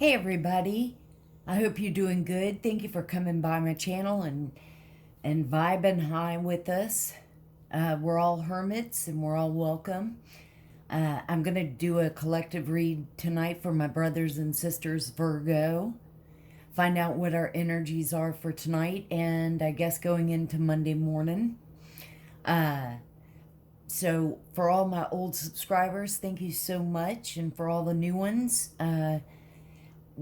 Hey everybody, I hope you're doing good. Thank you for coming by my channel and vibing high with us. We're all hermits and we're all welcome. I'm going to do a collective read tonight for my brothers and sisters Virgo. Find out what our energies are for tonight and I guess going into Monday morning. So for all my old subscribers, thank you so much. And for all the new ones,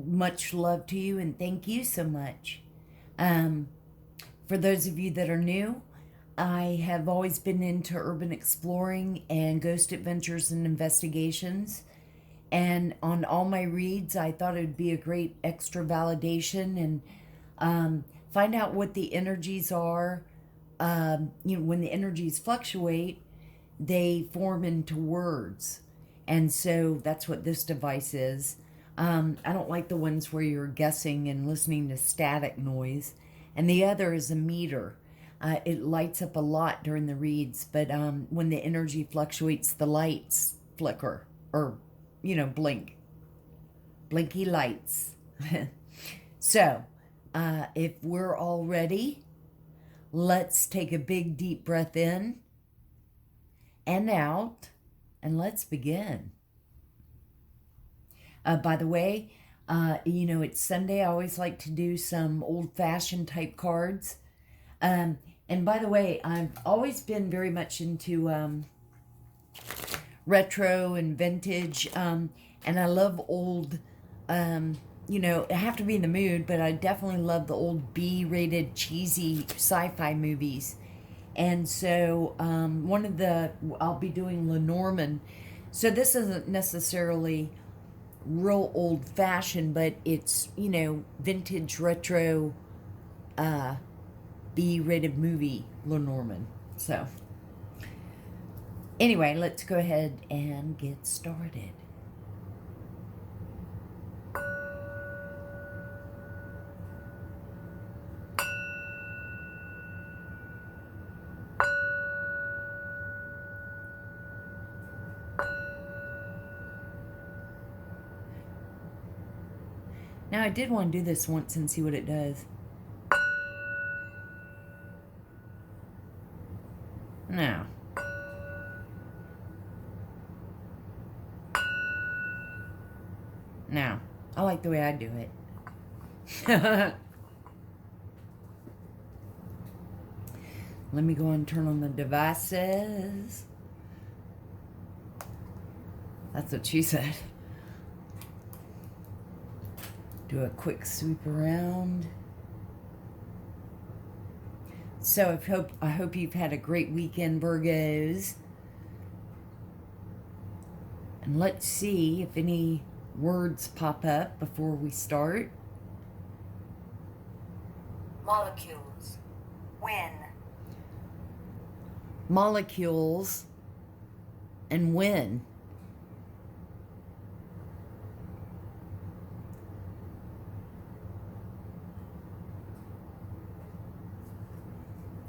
much love to you and thank you so much. For those of you that are new, I have always been into urban exploring and ghost adventures and investigations. And on all my reads, I thought it would be a great extra validation and find out what the energies are. When the energies fluctuate, they form into words. And so that's what this device is. I don't like the ones where you're guessing and listening to static noise. And the other is a meter. It lights up a lot during the reads, but when the energy fluctuates, the lights flicker or, blink. Blinky lights. So, if we're all ready, let's take a big deep breath in and out, and let's begin. By the way, it's Sunday. I always like to do some old-fashioned type cards. And by the way, I've always been very much into retro and vintage. And I love old, I have to be in the mood, but I definitely love the old B-rated cheesy sci-fi movies. And so I'll be doing Lenormand. So this isn't necessarily real old-fashioned, but it's, vintage retro B-rated movie Lenormand. So anyway, let's go ahead and get started. Now, I did want to do this once and see what it does. Now. Now, I like the way I do it. Let me go and turn on the devices. That's what she said. Do a quick sweep around. So I hope you've had a great weekend, Virgos. And let's see if any words pop up before we start. Molecules. When. Molecules and when.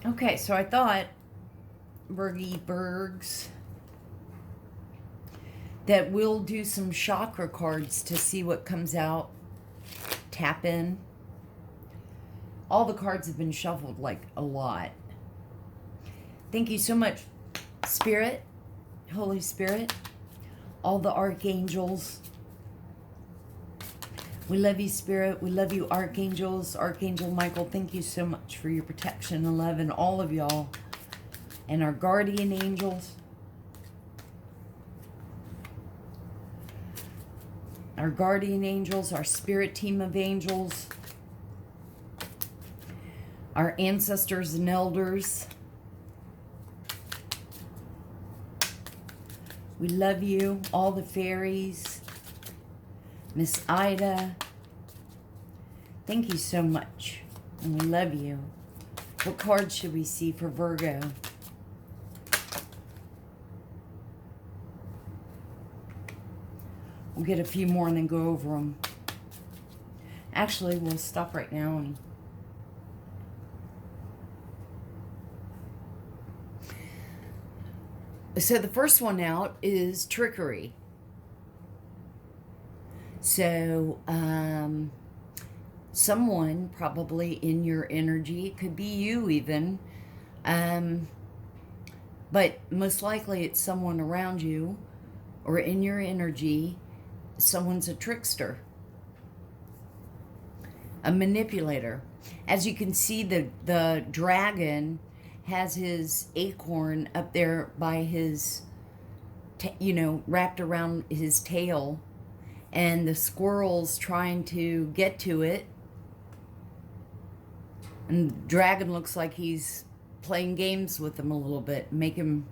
Okay, so I thought, Bergs, that we'll do some chakra cards to see what comes out. Tap in. All the cards have been shuffled like a lot. Thank you so much, Spirit, Holy Spirit, all the archangels. We love you, Spirit. We love you, archangels. Archangel Michael, thank you so much for your protection and love, and all of y'all. And our guardian angels. Our guardian angels, our spirit team of angels. Our ancestors and elders. We love you, all the fairies. Miss Ida, thank you so much, and we love you. What cards should we see for Virgo? We'll get a few more and then go over them. Actually, we'll stop right now and so the first one out is trickery. So, someone probably in your energy, it could be you even, but most likely it's someone around you or in your energy. Someone's a trickster, a manipulator. As you can see, the dragon has his acorn up there by his, wrapped around his tail, and the squirrel's trying to get to it. And the dragon looks like he's playing games with him a little bit, make him,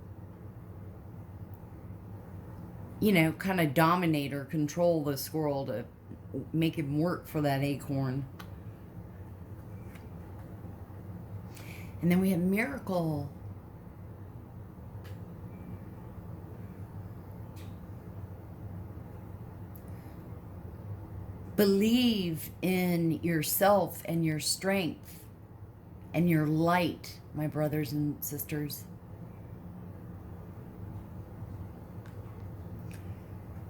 kind of dominate or control the squirrel to make him work for that acorn. And then we have miracle. Believe in yourself and your strength and your light, my brothers and sisters.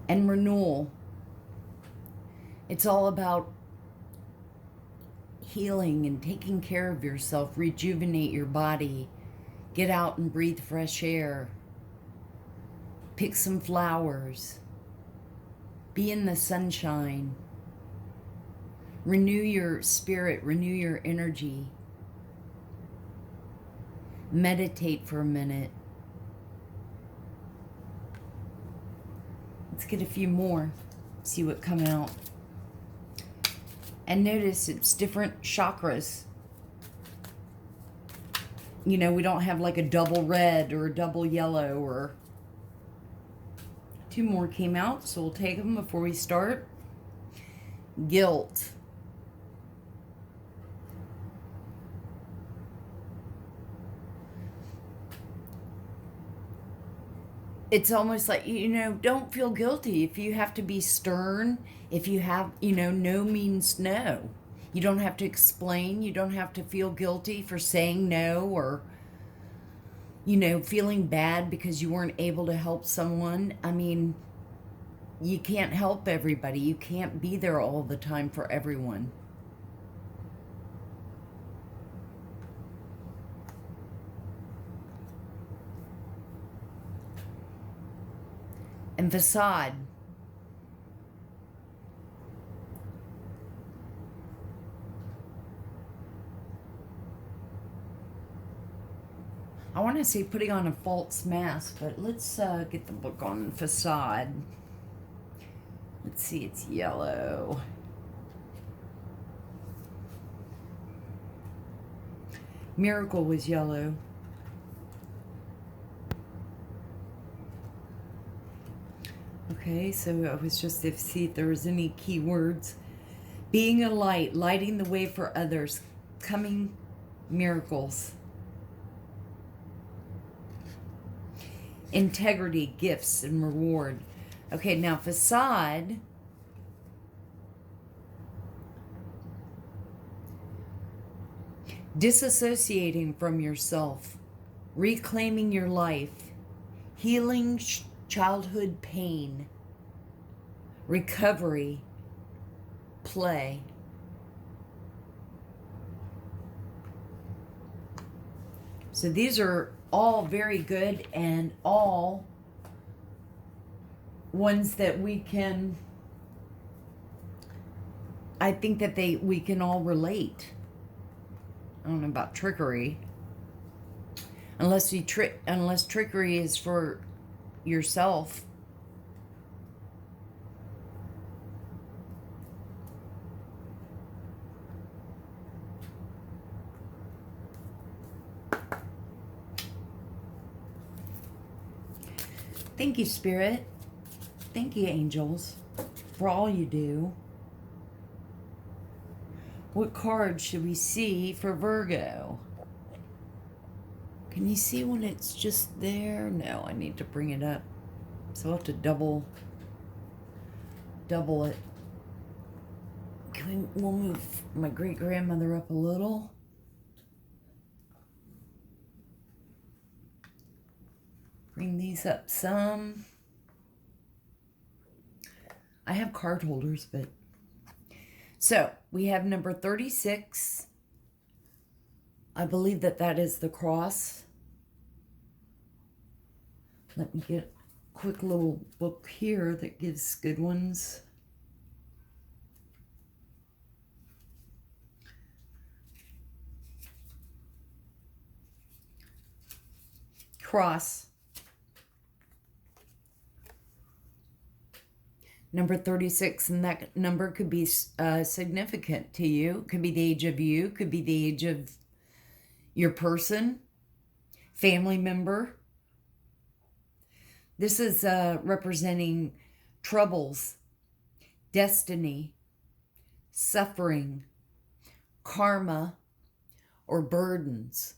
And renewal. It's all about healing and taking care of yourself. Rejuvenate your body. Get out and breathe fresh air. Pick some flowers. Be in the sunshine. Renew your spirit. Renew your energy. Meditate for a minute. Let's get a few more. See what come out. And notice it's different chakras. We don't have like a double red or a double yellow, or two more came out, so we'll take them before we start. Guilt. It's almost like, don't feel guilty if you have to be stern. If you have, no means no. You don't have to explain. You don't have to feel guilty for saying no, or, feeling bad because you weren't able to help someone. I mean, you can't help everybody. You can't be there all the time for everyone. And facade. I want to say putting on a false mask, but let's get the book on facade. Let's see, it's yellow. Miracle was yellow. Okay, so I was just to see if there was any key words. Being a light, lighting the way for others, coming miracles. Integrity, gifts, and reward. Okay, now facade. Disassociating from yourself, reclaiming your life, healing childhood pain, recovery, play. So these are all very good, and all ones that we can, I think that we can all relate. I don't know about trickery. Unless trickery is for yourself. Thank you, Spirit. Thank you, angels, for all you do. What card should we see for Virgo? Can you see when it's just there? No, I need to bring it up. So I'll have to double it. We'll move my great-grandmother up a little. Bring these up some. I have card holders, but... So, we have number 36. I believe that that is the cross. Let me get a quick little book here that gives good ones. Cross. Number 36, and that number could be significant to you. Could be the age of you, could be the age of your person, family member. This is representing troubles, destiny, suffering, karma, or burdens.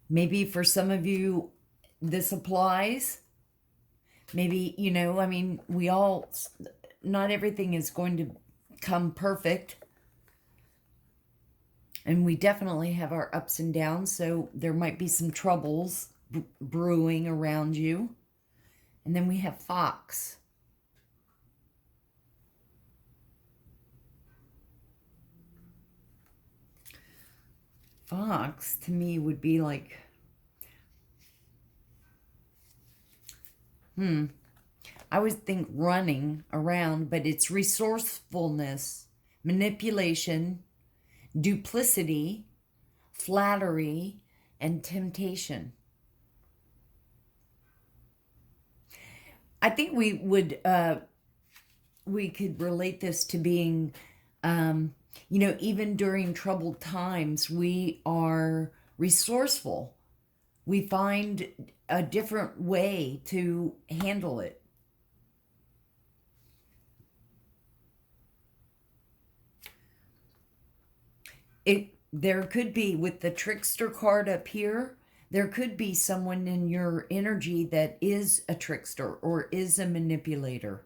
Maybe for some of you, this applies. Maybe, you know, I mean, we all, not everything is going to come perfect. And we definitely have our ups and downs, so there might be some troubles brewing around you. And then we have Fox. Fox, to me, would be like, I would think running around, but it's resourcefulness, manipulation, duplicity, flattery, and temptation. I think we would, we could relate this to being, you know, even during troubled times, we are resourceful. We find a different way to handle it. There could be, with the trickster card up here, there could be someone in your energy that is a trickster or is a manipulator.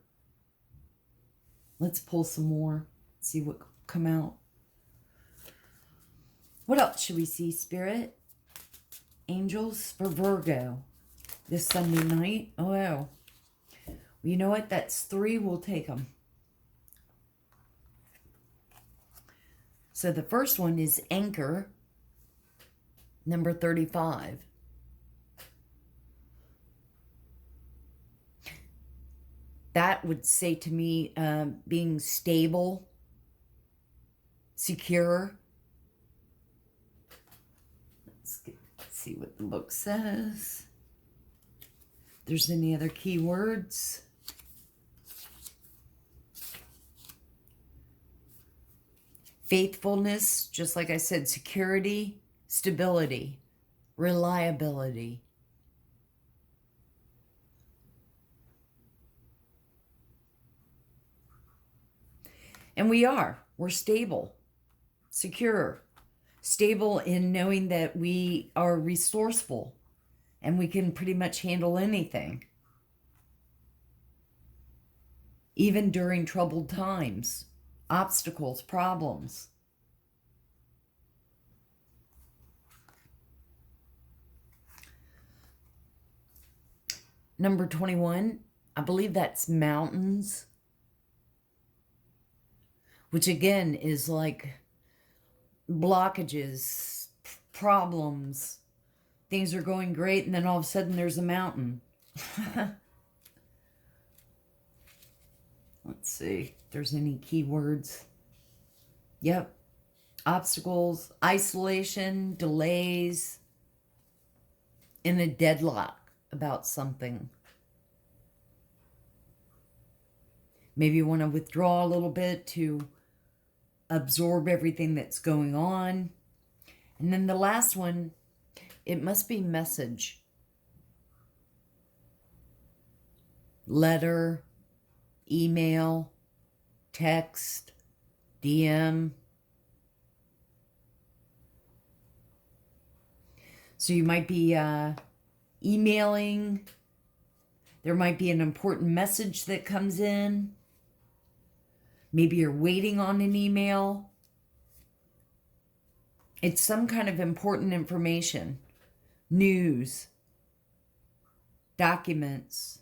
Let's pull some more, see what come out. What else should we see, Spirit? Angels for Virgo this Sunday night. Oh, wow. Well, you know what? That's 3. We'll take them. So the first one is Anchor, number 35. That would say to me being stable, secure. Let's see what the book says. If there's any other keywords. Faithfulness, just like I said, security, stability, reliability. And we're stable, secure, stable in knowing that we are resourceful and we can pretty much handle anything. Even during troubled times. Obstacles, problems. Number 21, I believe that's mountains. Which again is like blockages, problems. Things are going great and then all of a sudden there's a mountain. Let's see if there's any keywords. Yep. Obstacles, isolation, delays, in a deadlock about something. Maybe you want to withdraw a little bit to absorb everything that's going on. And then the last one, it must be message. Letter, email, text, DM. So you might be emailing. There might be an important message that comes in. Maybe you're waiting on an email. It's some kind of important information. news, documents.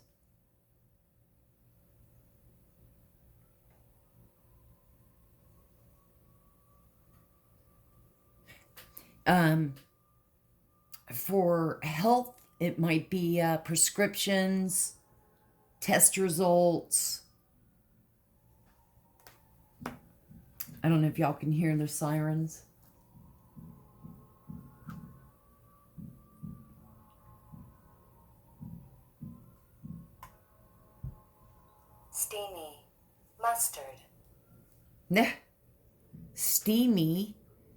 For health, it might be prescriptions, test results. I don't know if y'all can hear the sirens. Steamy. Mustard. Nah. Steamy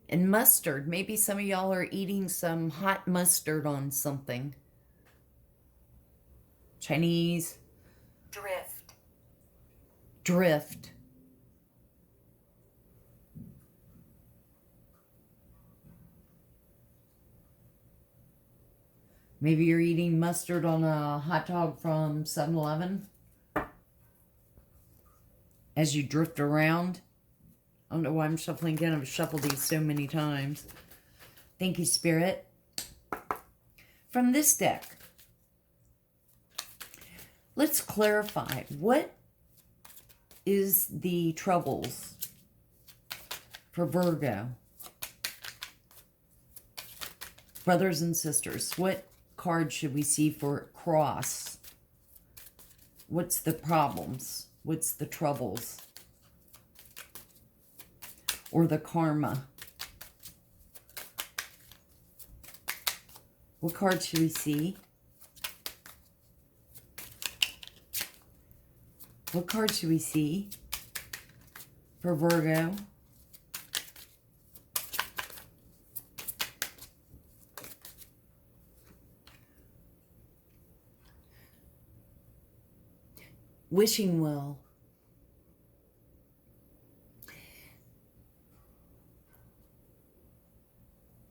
and mustard. Maybe some of y'all are eating some hot mustard on something. Chinese. Drift. Drift. Maybe you're eating mustard on a hot dog from 7-Eleven as you drift around. I don't know why I'm shuffling again. I've shuffled these so many times. Thank you, Spirit. From this deck, let's clarify. What is the troubles for Virgo? Brothers and sisters, what card should we see for cross? What's the problems? What's the troubles? Or the karma? What card should we see? What card should we see for Virgo? Wishing well.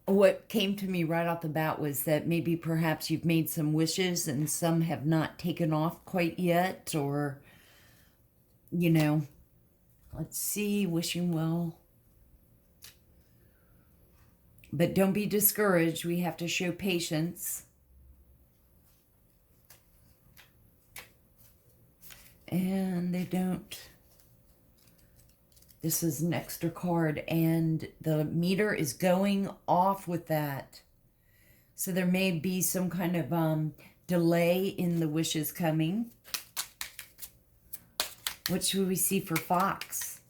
What came to me right off the bat was that maybe perhaps you've made some wishes and some have not taken off quite yet, or, you know, let's see, wishing well. But don't be discouraged. We have to show patience. And they don't. This is an extra card, and the meter is going off with that. So there may be some kind of delay in the wishes coming. What should we see for Fox?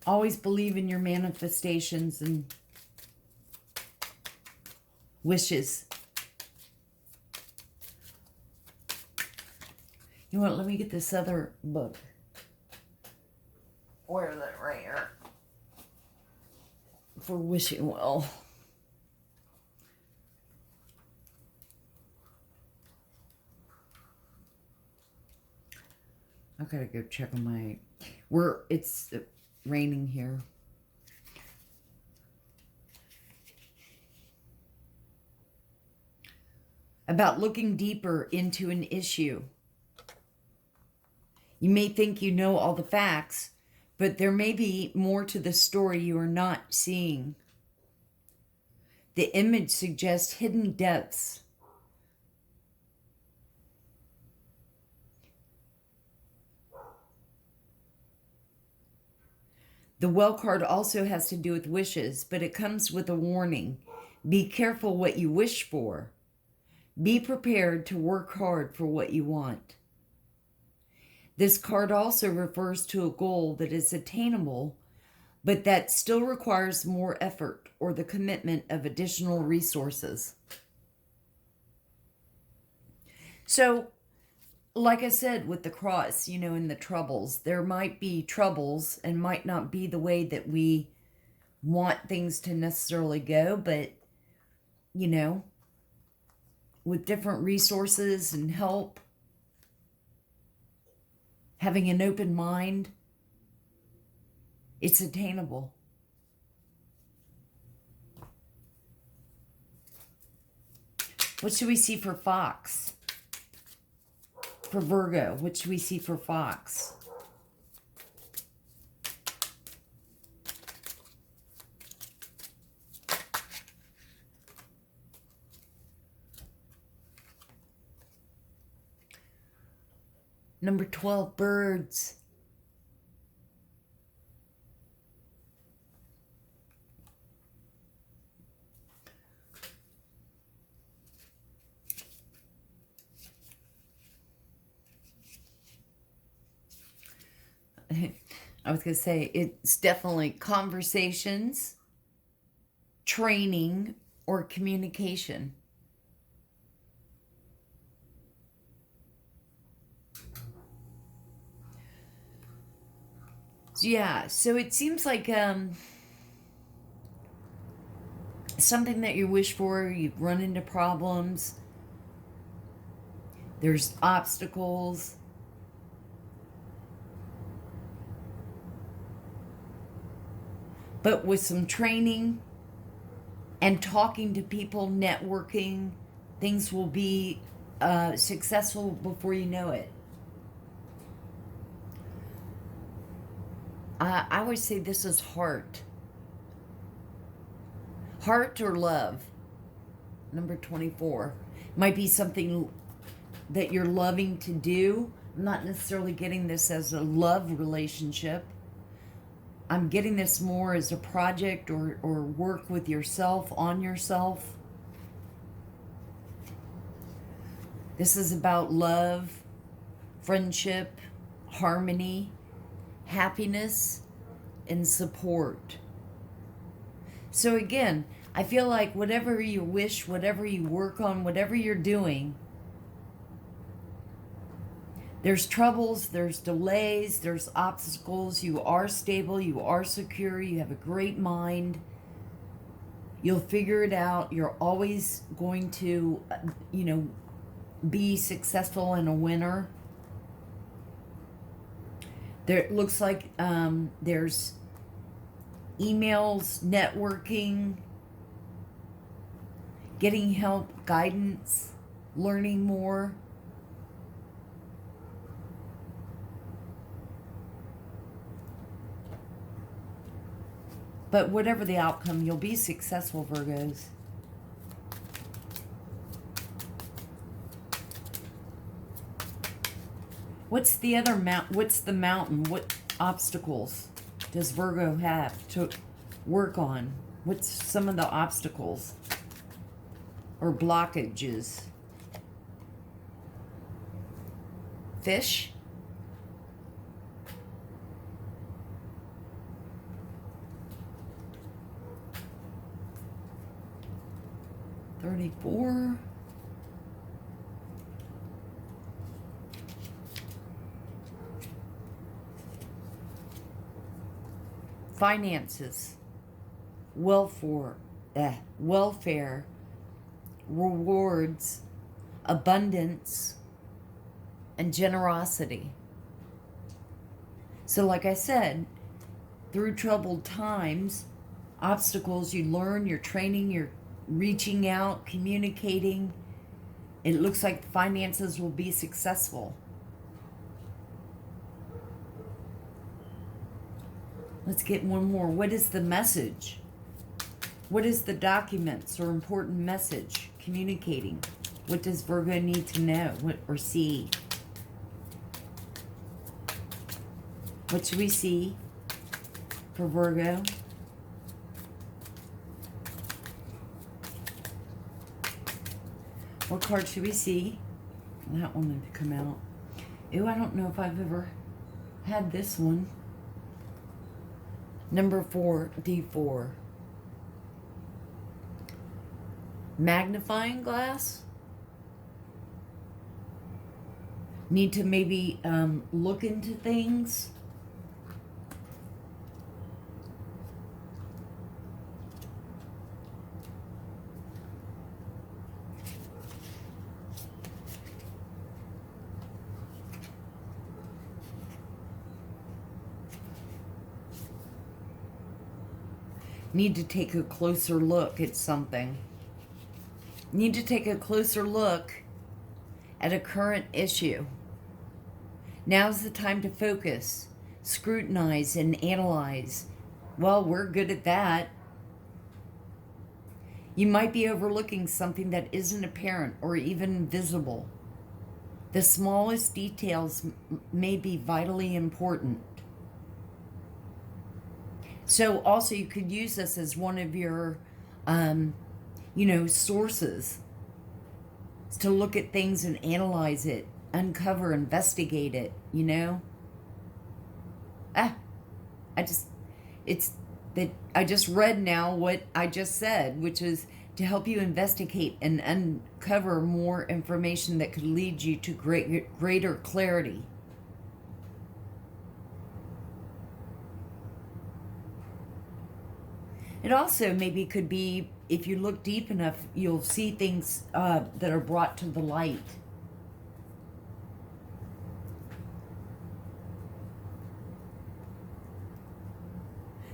Always believe in your manifestations and wishes. You know what? Let me get this other book. Where is it? Right here. For wishing well. I gotta go check on my... It's raining here. About looking deeper into an issue. You may think you know all the facts, but there may be more to the story you are not seeing. The image suggests hidden depths. The well card also has to do with wishes, but it comes with a warning. Be careful what you wish for. Be prepared to work hard for what you want. This card also refers to a goal that is attainable, but that still requires more effort or the commitment of additional resources. So, like I said, with the cross, you know, in the troubles, there might be troubles and might not be the way that we want things to necessarily go, but, you know, with different resources and help, having an open mind, it's attainable. What should we see for Fox? For Virgo, what should we see for Fox? Number 12, birds. I was going to say, it's definitely conversations, training, or communication. Yeah, so it seems like something that you wish for, you've run into problems, there's obstacles. But with some training and talking to people, networking, things will be successful before you know it. I always say this is heart. Heart or love. Number 24. Might be something that you're loving to do. I'm not necessarily getting this as a love relationship. I'm getting this more as a project or work with yourself, on yourself. This is about love, friendship, harmony, happiness, and support. So again, I feel like whatever you wish, whatever you work on, whatever you're doing, there's troubles, there's delays, there's obstacles. You are stable, you are secure, you have a great mind. You'll figure it out. You're always going to, be successful and a winner. There looks like there's emails, networking, getting help, guidance, learning more. But whatever the outcome, you'll be successful, Virgos. What's the other what's the mountain? What obstacles does Virgo have to work on? What's some of the obstacles or blockages? Fish? $34. Finances, welfare, rewards, abundance, and generosity. So like I said, through troubled times, obstacles, you learn, you're training, you're reaching out, communicating. It looks like the finances will be successful. Let's get one more. What is the message? What is the documents or important message communicating? What does Virgo need to know or see? What should we see for Virgo? What card should we see? That one had to come out. Ew, I don't know if I've ever had this one. Number 4, D4. Magnifying glass. Need to maybe look into things. Need to take a closer look at something. Need to take a closer look at a current issue. Now's the time to focus, scrutinize, and analyze. Well, we're good at that. You might be overlooking something that isn't apparent or even visible. The smallest details may be vitally important. So also you could use this as one of your, sources to look at things and analyze it, uncover, investigate it, I just read now what I just said, which is to help you investigate and uncover more information that could lead you to greater clarity. It also maybe could be, if you look deep enough, you'll see things that are brought to the light.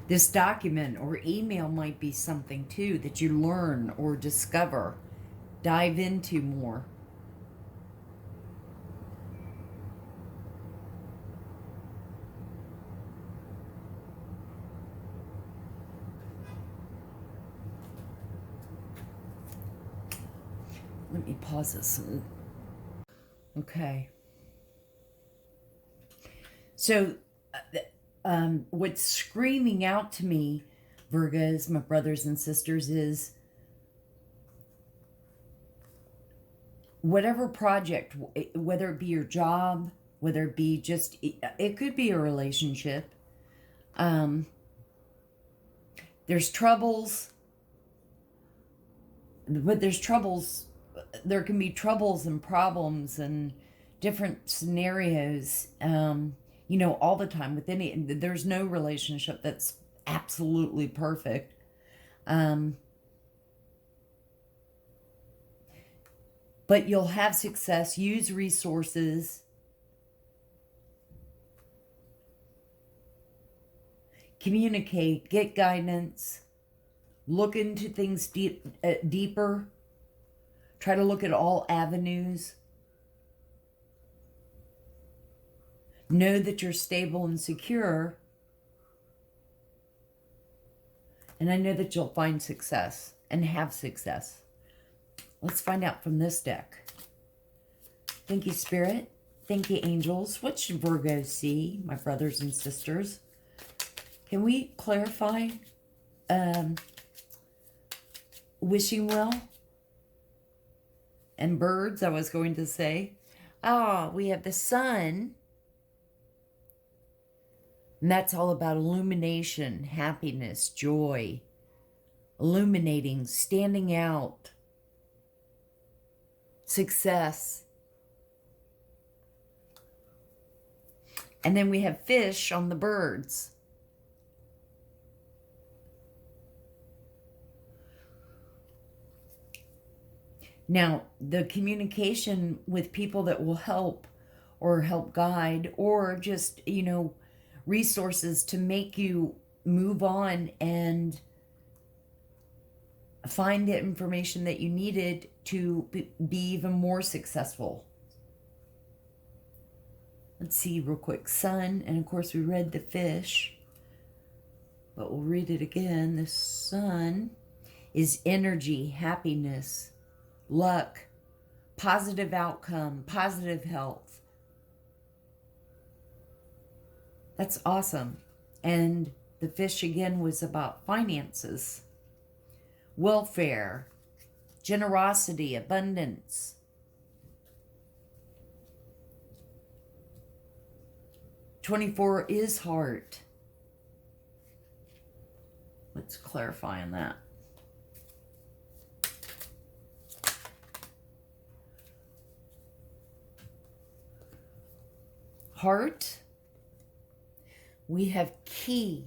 This document or email might be something too that you learn or discover, dive into more. Let me pause this. Okay. So, what's screaming out to me, Virgos, my brothers and sisters, is whatever project, whether it be your job, whether it be just, it could be a relationship. There's troubles, but there can be troubles and problems and different scenarios, all the time with any, there's no relationship that's absolutely perfect. But you'll have success, use resources, communicate, get guidance, look into things deeper, try to look at all avenues. Know that you're stable and secure. And I know that you'll find success and have success. Let's find out from this deck. Thank you, Spirit. Thank you, angels. What should Virgos see, my brothers and sisters? Can we clarify wishing well? And birds, I was going to say. We have the sun. And that's all about illumination, happiness, joy, illuminating, standing out, success. And then we have fish on the birds. Now, the communication with people that will help or help guide or just, resources to make you move on and find the information that you needed to be even more successful. Let's see real quick. Sun, and of course we read the fish, but we'll read it again. The sun is energy, happiness, luck, positive outcome, positive health. That's awesome. And the fish again was about finances, welfare, generosity, abundance. "24 is heart." Let's clarify on that. Heart. We have key.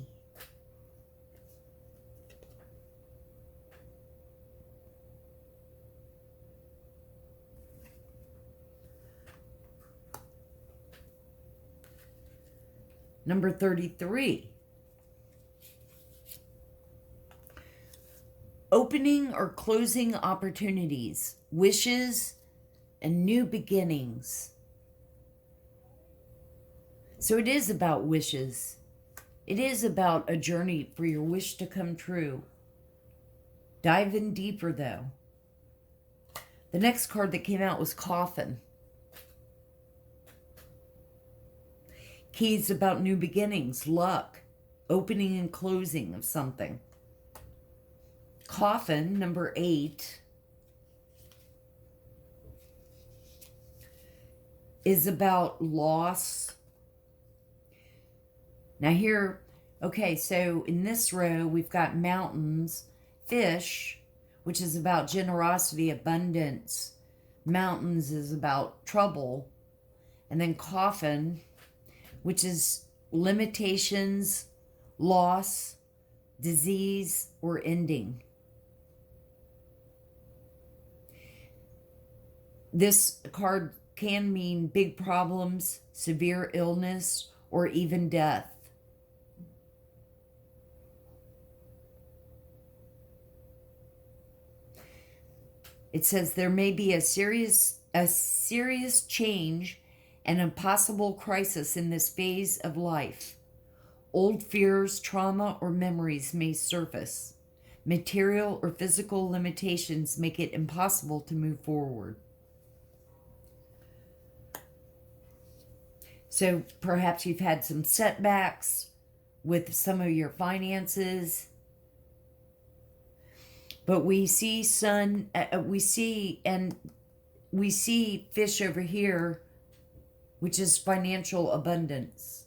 Number 33. Opening or closing opportunities, wishes, and new beginnings. So it is about wishes. It is about a journey for your wish to come true. Dive in deeper, though. The next card that came out was coffin. Keys about new beginnings, luck, opening and closing of something. Coffin, number 8, is about loss. Now here, okay, so in this row, we've got mountains, fish, which is about generosity, abundance. Mountains is about trouble. And then coffin, which is limitations, loss, disease, or ending. This card can mean big problems, severe illness, or even death. It says there may be a serious change and a possible crisis in this phase of life. Old fears, trauma, or memories may surface. Material or physical limitations make it impossible to move forward. So perhaps you've had some setbacks with some of your finances. But we see we see fish over here, which is financial abundance.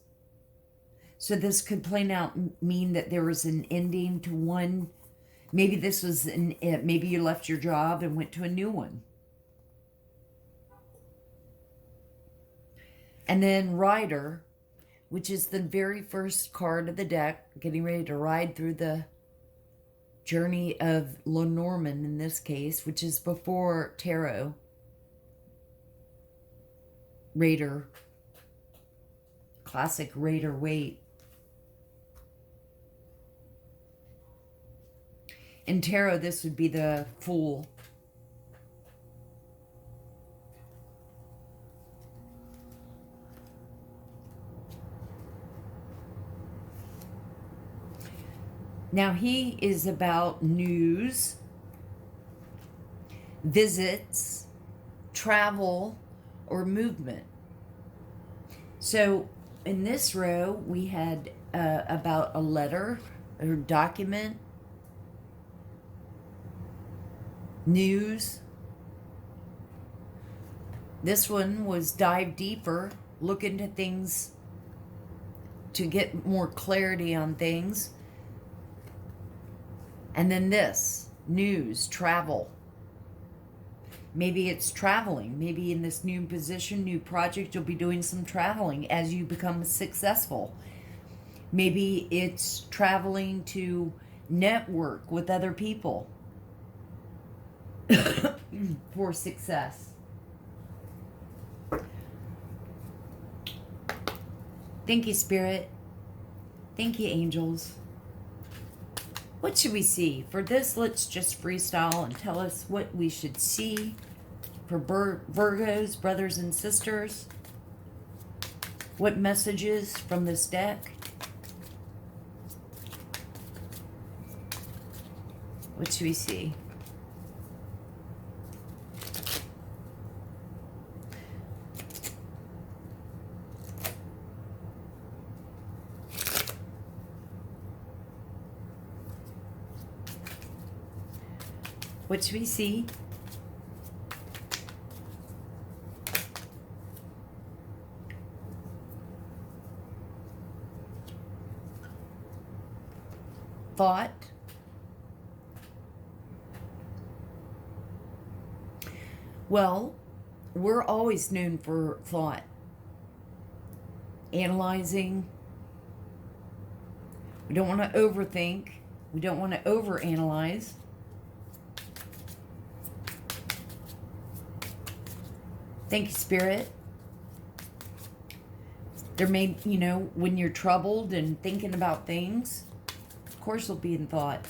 So this could plain out mean that there was an ending to one. Maybe this was maybe you left your job and went to a new one. And then Rider, which is the very first card of the deck, getting ready to ride through the journey of Lenormand in this case, which is before tarot. Raider, classic Raider Waite. In tarot, this would be the Fool. Now he is about news, visits, travel, or movement. So in this row, we had about a letter or document, news. This one was dive deeper, look into things to get more clarity on things. And then this, news, travel. Maybe it's traveling. Maybe in this new position, new project, you'll be doing some traveling as you become successful. Maybe it's traveling to network with other people for success. Thank you, Spirit. Thank you, angels. What should we see? For this, let's just freestyle and tell us what we should see for Virgos, brothers and sisters. What messages from this deck? What should we see? What should we see? Thought. Well, we're always known for thought. Analyzing. We don't want to overthink. We don't want to overanalyze. Thank you, Spirit. There may, when you're troubled and thinking about things, of course you'll be in thought.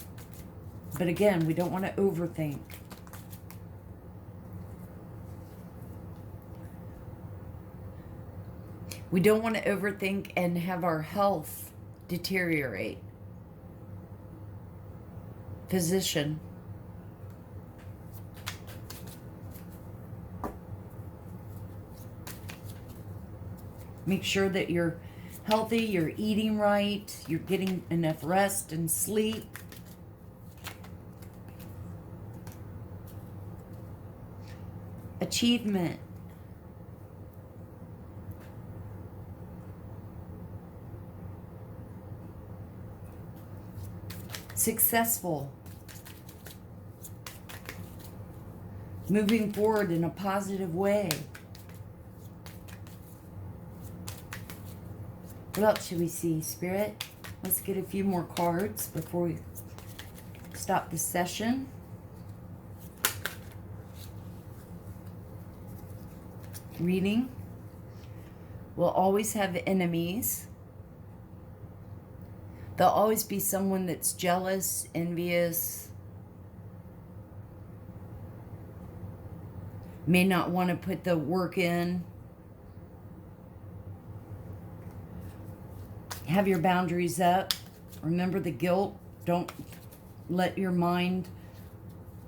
But again, we don't want to overthink. We don't want to overthink and have our health deteriorate. Physician. Make sure that you're healthy, you're eating right, you're getting enough rest and sleep. Achievement. Successful. Moving forward in a positive way. What else should we see, Spirit? Let's get a few more cards before we stop the session. Reading. We'll always have enemies. There'll always be someone that's jealous, envious, may not want to put the work in. Have your boundaries up. Remember the guilt. Don't let your mind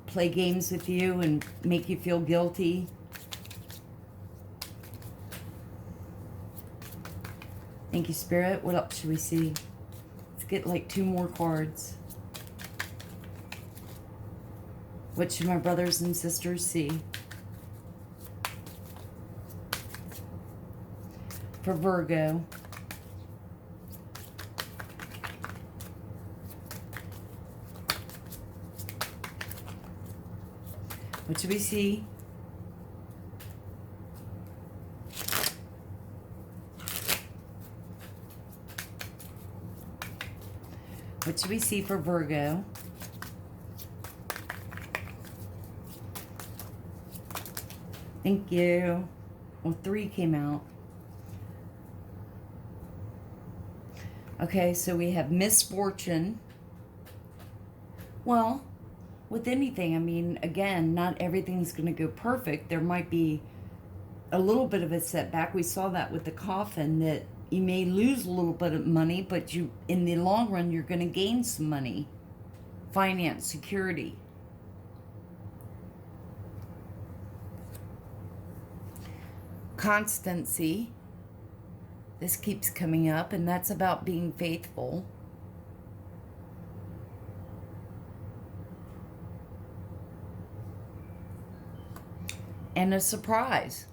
play games with you and make you feel guilty. Thank you, Spirit. What else should we see? Let's get like 2 more cards. What should my brothers and sisters see? For Virgo. What should we see? What should we see for Virgo? Thank you. Well, 3 came out. Okay, so we have misfortune. Well, with anything, I mean, again, not everything's going to go perfect. There might be a little bit of a setback. We saw that with the coffin, that you may lose a little bit of money, but you, in the long run, you're going to gain some money. Finance, security. Constancy. This keeps coming up, and that's about being faithful. And a surprise.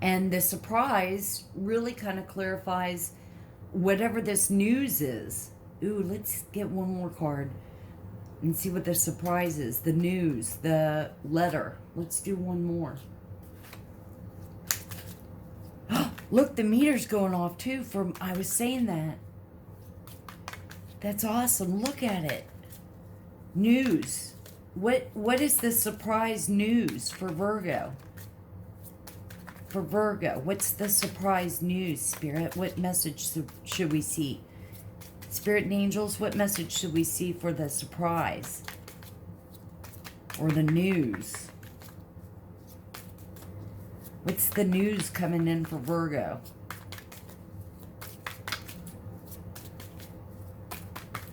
And the surprise really kind of clarifies whatever this news is. Ooh, let's get one more card and see what the surprise is. The news, the letter. Let's do one more. Look, the meter's going off too from, I was saying that. That's awesome. Look at it. News. What is the surprise news for Virgo? For Virgo, what's the surprise news, Spirit? What message should we see? Spirit and angels, what message should we see for the surprise? Or the news? What's the news coming in for Virgo?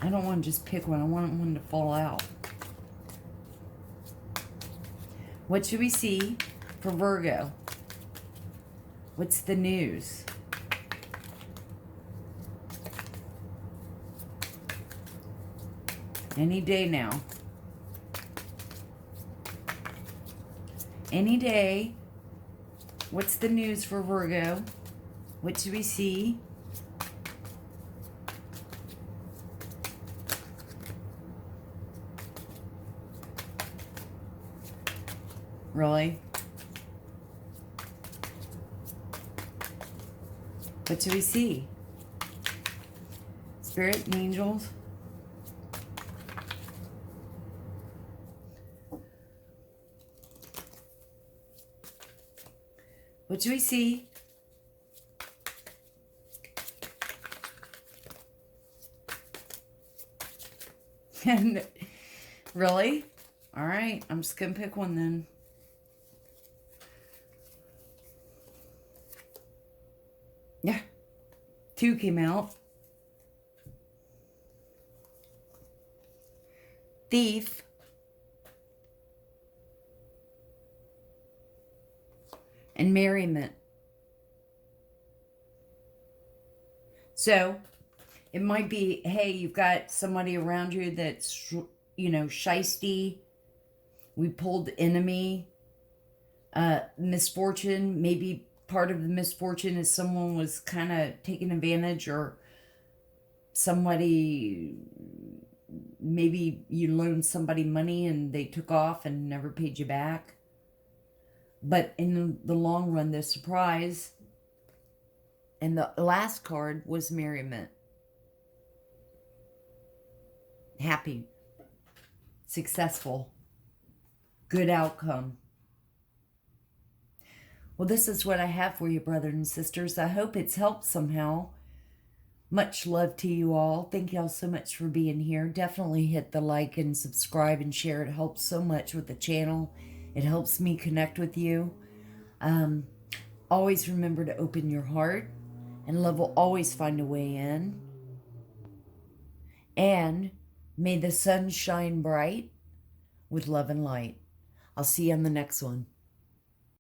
I don't want to just pick one. I want one to fall out. What should we see for Virgo? What's the news? Any day now. Any day. What's the news for Virgo? What should we see? Really? What should we see? Spirit and angels? What should we see? And really? All right, I'm just gonna pick one then. Yeah, 2 came out. Thief. and merriment. So it might be, hey, you've got somebody around you that's, you know, shisty. We pulled enemy, misfortune. Maybe part of the misfortune is someone was kind of taking advantage, or somebody, maybe you loaned somebody money and they took off and never paid you back. But in the long run, the surprise, and the last card was merriment. Happy, successful, good outcome. Well, this is what I have for you, brothers and sisters. I hope it's helped somehow. Much love to you all. Thank you all so much for being here. Definitely hit the like and subscribe and share. It helps so much with the channel. It helps me connect with you. Always remember to open your heart, and love will always find a way in. And may the sun shine bright with love and light. I'll see you on the next one.